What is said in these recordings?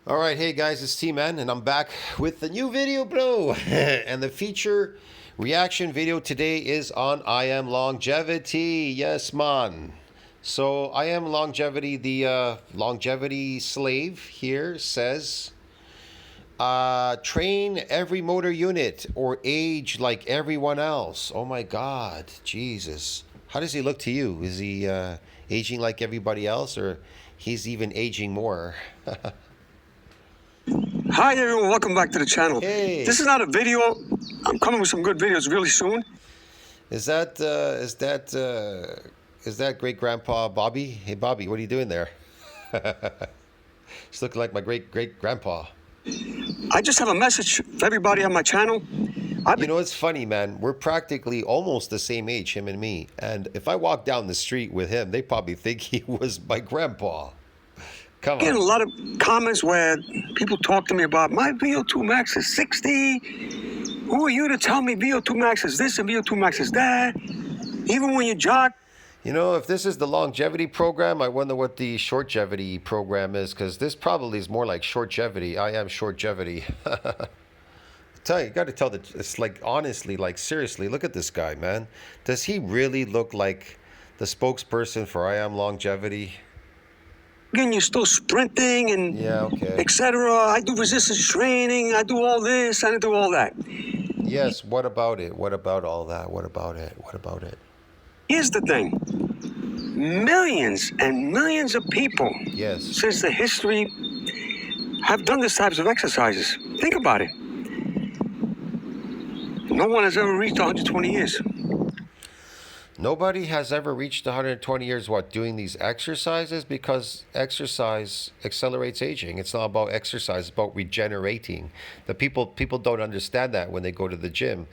All right, hey guys, it's T-Man, and I'm back with the new video, bro. And the feature reaction video today is on I Am Longevity. Yes, man. So I Am Longevity, the longevity slave here says, train every motor unit or age like everyone else. Oh my God, Jesus. How does he look to you? Is he aging like everybody else, or he's even aging more? Hi everyone, welcome back to the channel. Hey. This is not a video. I'm coming with some good videos really soon. Is that great grandpa Bobby? Hey Bobby, what are you doing there? It's looking like my great grandpa. I just have a message for everybody on my channel. You know, it's funny, man. We're practically almost the same age, him and me. And if I walk down the street with him, they probably think he was my grandpa. Come Getting a on. lot of comments where people talk to me about my VO2 max is 60. Who are you to tell me VO2 max is this and VO2 max is that? Even when you jog. You know, if this is the longevity program, I wonder what the shortgevity program is, because this probably is more like shortgevity. I am shortgevity. Tell you got to tell it's like, honestly, like seriously, look at this guy, man. Does he really look like the spokesperson for I Am Longevity? Again, you're still sprinting and Yeah, okay. etc. I do resistance training. I do all this. I do all that. Yes, what about it? What about all that? What about it? What about it? Here's the thing. Millions and millions of people, Yes, since the history, have done these types of exercises. Think about it. No one has ever reached 120 years. nobody has ever reached 120 years, what, doing these exercises? Because exercise accelerates aging. It's not about exercise, it's about regenerating. The people don't understand that when they go to the gym.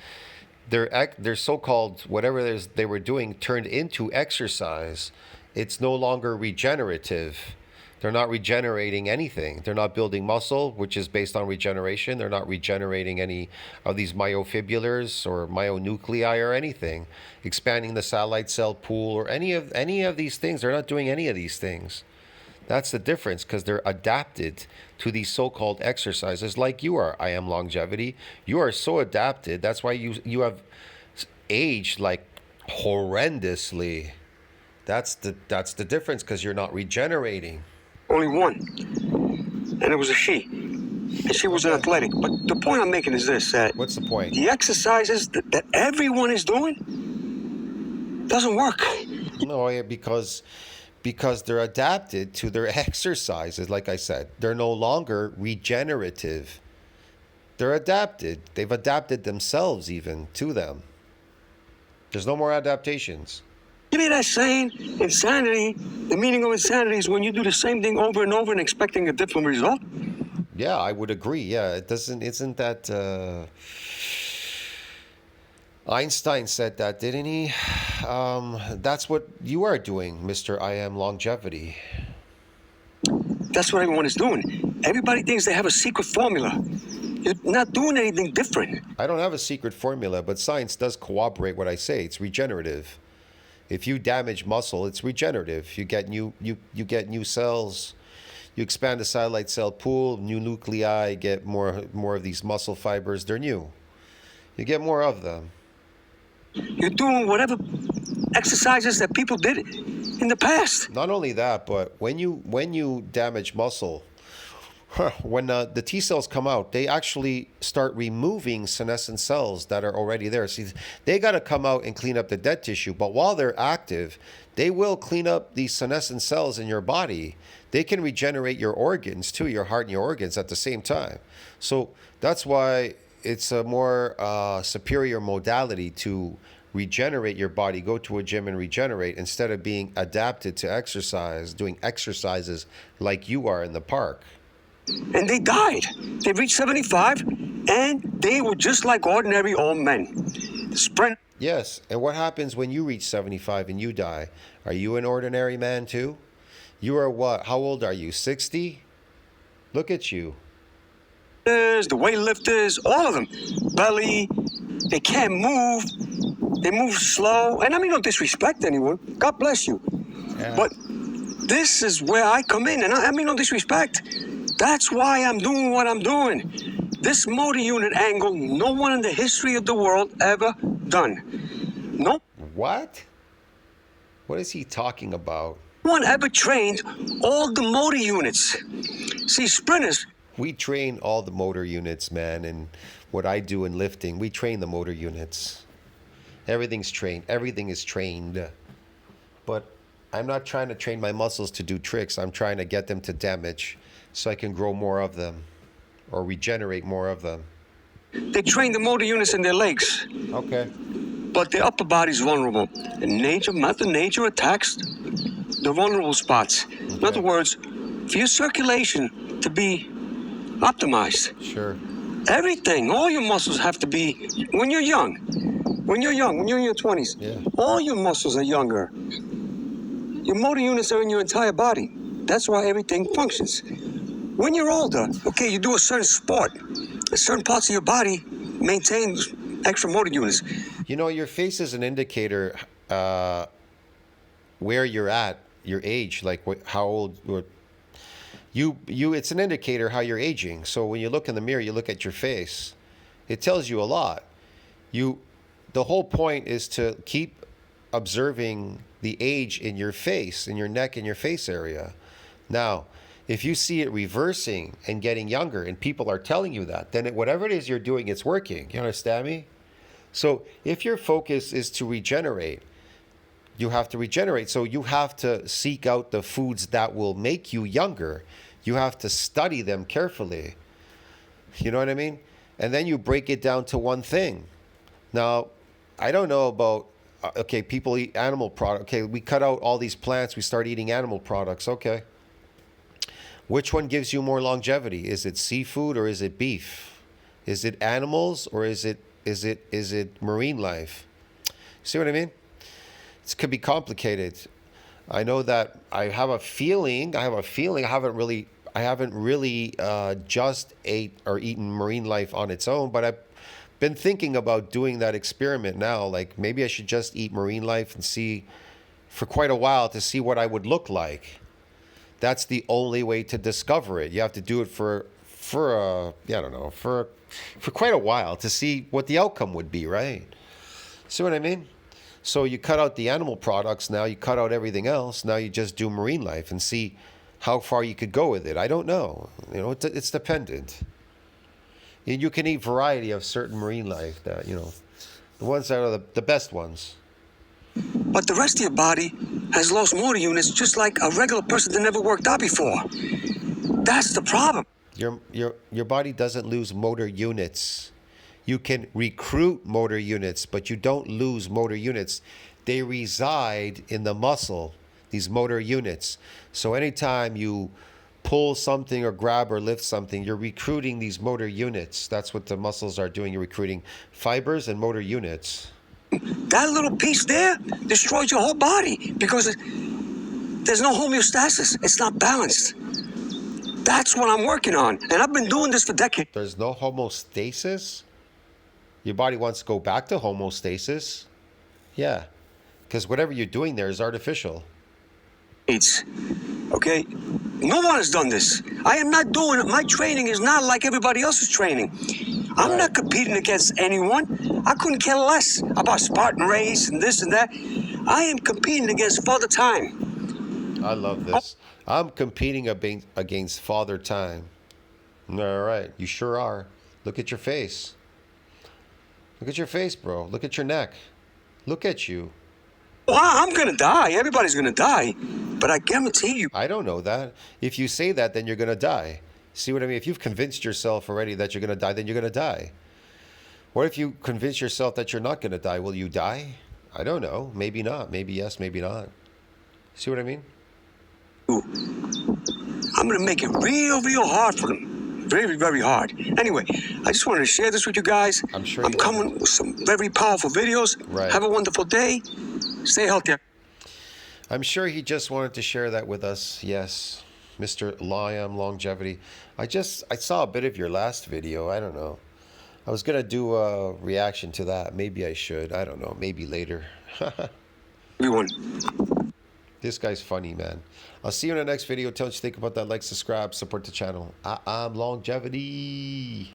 Their so-called whatever it is they were doing turned into exercise. It's no longer regenerative. They're not regenerating anything. They're not building muscle, which is based on regeneration. They're not regenerating any of these myofibrillars or myonuclei or anything, expanding the satellite cell pool or any of these things. They're not doing any of these things. That's the difference, because they're adapted to these so-called exercises like you are. I Am Longevity. You are so adapted. That's why you have aged like horrendously. That's the difference, because you're not regenerating. Only one. And it was a she. And she was an athletic. But the point I'm making is this, that What's the point? the exercises that everyone is doing doesn't work. No, because they're adapted to their exercises. Like I said, they're no longer regenerative. They're adapted. They've adapted themselves even to them. There's no more adaptations. You know that saying, insanity, the meaning of insanity is when you do the same thing over and over and expecting a different result? Yeah, I would agree. Yeah, isn't that Einstein said that, didn't he? That's what you are doing, Mr. I Am Longevity. That's what everyone is doing. Everybody thinks they have a secret formula. You're not doing anything different. I don't have a secret formula, but science does corroborate what I say. It's regenerative. If you damage muscle, it's regenerative. You get new cells. You expand the satellite cell pool, new nuclei, get more of these muscle fibers. They're new. You get more of them. You're doing whatever exercises that people did in the past. Not only that, but when you damage muscle, when the T cells come out, they actually start removing senescent cells that are already there. See, they got to come out and clean up the dead tissue. But while they're active, they will clean up these senescent cells in your body. They can regenerate your organs too, your heart and your organs at the same time. So that's why it's a more superior modality to regenerate your body, go to a gym and regenerate, instead of being adapted to exercise, doing exercises like you are in the park. And they died. They reached 75, and they were just like ordinary old men. Sprint. Yes, and what happens when you reach 75 and you die? Are you an ordinary man too? You are what? How old are you? 60? Look at you. The weightlifters, all of them. Belly, they can't move. They move slow. And I mean no disrespect anyone. God bless you. Yeah. But this is where I come in. And I mean no disrespect. That's why I'm doing what I'm doing. This motor unit angle, no one in the history of the world ever done. No What? What is he talking about? one ever trained all the motor units. See, sprinters, We train all the motor units, man, and what I do in lifting, we train the motor units. Everything's trained. Everything is trained. But I'm not trying to train my muscles to do tricks. I'm trying to get them to damage so I can grow more of them or regenerate more of them. they train the motor units in their legs, Okay. but their upper body's vulnerable. And Mother Nature attacks the vulnerable spots. In other words, for your circulation to be optimized, Sure. everything, all your muscles have to be, when you're young, when you're in your 20s, Yeah. all your muscles are younger. Your motor units are in your entire body. That's why everything functions. When you're older, okay, you do a certain sport, certain parts of your body maintain extra motor units. You know, your face is an indicator where you're at, your age, like how old it's an indicator how you're aging. So when you look in the mirror, you look at your face. It tells you a lot. The whole point is to keep observing the age in your face, in your neck, in your face area. Now, if you see it reversing and getting younger, and people are telling you that, then whatever it is you're doing, it's working. You understand me? So if your focus is to regenerate, you have to regenerate. So you have to seek out the foods that will make you younger. You have to study them carefully. You know what I mean? And then you break it down to one thing. Now, I don't know about, okay, people eat animal products. Okay, we cut out all these plants. We start eating animal products. Okay. Which one gives you more longevity? Is it seafood or is it beef? Is it animals or is it marine life? See what I mean? It could be complicated. I know that I have a feeling. I haven't really just ate or eaten marine life on its own, but I've been thinking about doing that experiment now. Like maybe I should just eat marine life and see for quite a while to see what I would look like. That's the only way to discover it. You have to do it for quite a while to see what the outcome would be, right? See what I mean? So you cut out the animal products now, you cut out everything else, now you just do marine life and see how far you could go with it. I don't know. You know, it's dependent. And you can eat variety of certain marine life that, you know, the ones that are the best ones. But the rest of your body has lost motor units just like a regular person that never worked out before. That's the problem. Your body doesn't lose motor units. You can recruit motor units, but you don't lose motor units. They reside in the muscle, these motor units. So anytime you pull something or grab or lift something, you're recruiting these motor units. That's what the muscles are doing. You're recruiting fibers and motor units. That little piece there destroys your whole body because there's no homeostasis. It's not balanced. That's what I'm working on. And I've been doing this for decades. There's no homeostasis? Your body wants to go back to homeostasis? Yeah, because whatever you're doing there is artificial. Okay? No one has done this. I am not doing it. My training is not like everybody else's training. I'm not competing against anyone. I couldn't care less about Spartan race and this and that. I am competing against Father Time. I love this. I'm competing against Father Time. All right, you sure are. Look at your face. Look at your face, bro. Look at your neck. Look at you. Well, I'm going to die. Everybody's going to die. But I guarantee you. I don't know that. If you say that, then you're going to die. See what I mean? If you've convinced yourself already that you're going to die, then you're going to die. What if you convince yourself that you're not going to die? Will you die? I don't know. Maybe not. Maybe yes, maybe not. See what I mean? I'm going to make it real, real hard for them. Very, very hard. Anyway, I just wanted to share this with you guys. I'm sure I'm coming with some very powerful videos. Right. Have a wonderful day. Stay healthy. I'm sure he just wanted to share that with us. Yes, Mr. Liam Longevity. I saw a bit of your last video. I don't know. I was going to do a reaction to that. Maybe I should. I don't know. Maybe later. Everyone. This guy's funny, man. I'll see you in the next video. Tell us what you think about that. Like, subscribe, support the channel. I'm Longevity.